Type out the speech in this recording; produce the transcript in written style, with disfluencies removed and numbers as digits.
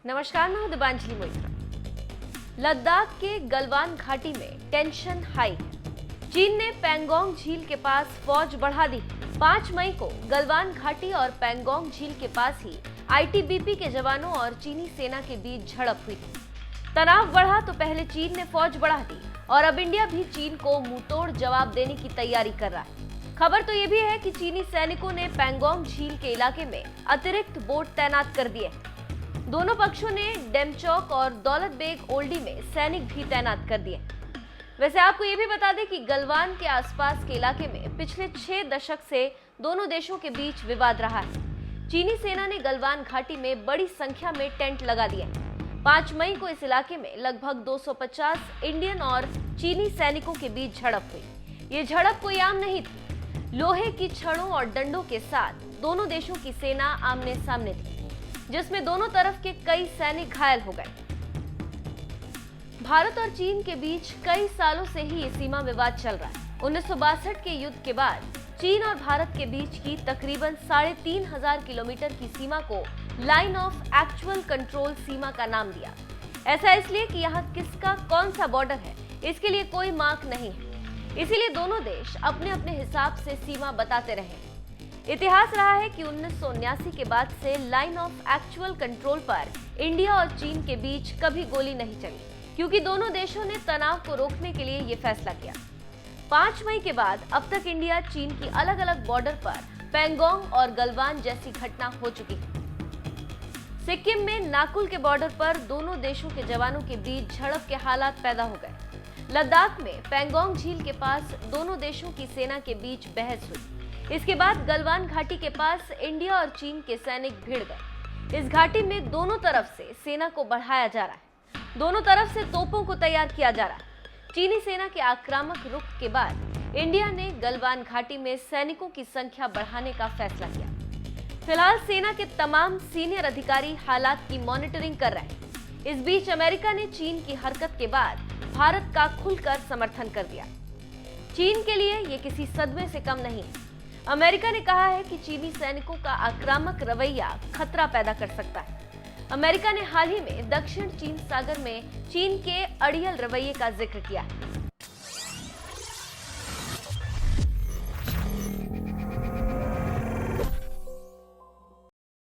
नमस्कार, मैं हूं दिबांजलि मोइत्रा। लद्दाख के गलवान घाटी में टेंशन हाई है। चीन ने पैंगोंग झील के पास फौज बढ़ा दी। 5 मई को गलवान घाटी और पैंगोंग झील के पास ही आईटीबीपी के जवानों और चीनी सेना के बीच झड़प हुई थी। तनाव बढ़ा तो पहले चीन ने फौज बढ़ा दी और अब इंडिया भी चीन को मुंहतोड़ जवाब देने की तैयारी कर रहा है। खबर तो ये भी है कि चीनी सैनिकों ने पैंगोंग झील के इलाके में अतिरिक्त बोट तैनात कर दिए। दोनों पक्षों ने डेमचौक और दौलत बेग ओल्डी में सैनिक भी तैनात कर दिए। वैसे आपको ये भी बता दें कि गलवान के आसपास के इलाके में पिछले 6 दशक से दोनों देशों के बीच विवाद रहा है। चीनी सेना ने गलवान घाटी में बड़ी संख्या में टेंट लगा दिए। 5 मई को इस इलाके में लगभग 250 इंडियन और चीनी सैनिकों के बीच झड़प हुई। ये झड़प कोई आम नहीं थी। लोहे की छड़ों और डंडों के साथ दोनों देशों की सेना आमने सामने थी, जिसमें दोनों तरफ के कई सैनिक घायल हो गए। भारत और चीन के बीच कई सालों से ही ये सीमा विवाद चल रहा है। 1962 के युद्ध के बाद चीन और भारत के बीच की तकरीबन 3500 किलोमीटर की सीमा को लाइन ऑफ एक्चुअल कंट्रोल सीमा का नाम दिया। ऐसा इसलिए कि यहाँ किसका कौन सा बॉर्डर है, इसके लिए कोई मार्क नहीं है। इसीलिए दोनों देश अपने अपने हिसाब से सीमा बताते रहे। इतिहास रहा है कि 1979 के बाद से लाइन ऑफ एक्चुअल कंट्रोल पर इंडिया और चीन के बीच कभी गोली नहीं चली, क्योंकि दोनों देशों ने तनाव को रोकने के लिए ये फैसला किया। 5 मई के बाद अब तक इंडिया चीन की अलग अलग बॉर्डर पर पैंगोंग और गलवान जैसी घटना हो चुकी है। सिक्किम में नाकुल के बॉर्डर पर दोनों देशों के जवानों के बीच झड़प के हालात पैदा हो गए। लद्दाख में पैंगोंग झील के पास दोनों देशों की सेना के बीच बहस हुई। इसके बाद गलवान घाटी के पास इंडिया और चीन के सैनिक भिड़ गए। इस घाटी में दोनों तरफ से सेना को बढ़ाया जा रहा है। दोनों तरफ से तोपों को तैयार किया जा रहा है। चीनी सेना के आक्रामक रुख के बाद इंडिया ने गलवान घाटी में सैनिकों की संख्या बढ़ाने का फैसला किया। फिलहाल सेना के तमाम सीनियर अधिकारी हालात की मॉनिटरिंग कर रहे हैं। इस बीच अमेरिका ने चीन की हरकत के बाद भारत का खुलकर समर्थन कर दिया। चीन के लिए ये किसी सदमे से कम नहीं है। अमेरिका ने कहा है कि चीनी सैनिकों का आक्रामक रवैया खतरा पैदा कर सकता है। अमेरिका ने हाल ही में दक्षिण चीन सागर में चीन के अड़ियल रवैये का जिक्र किया है।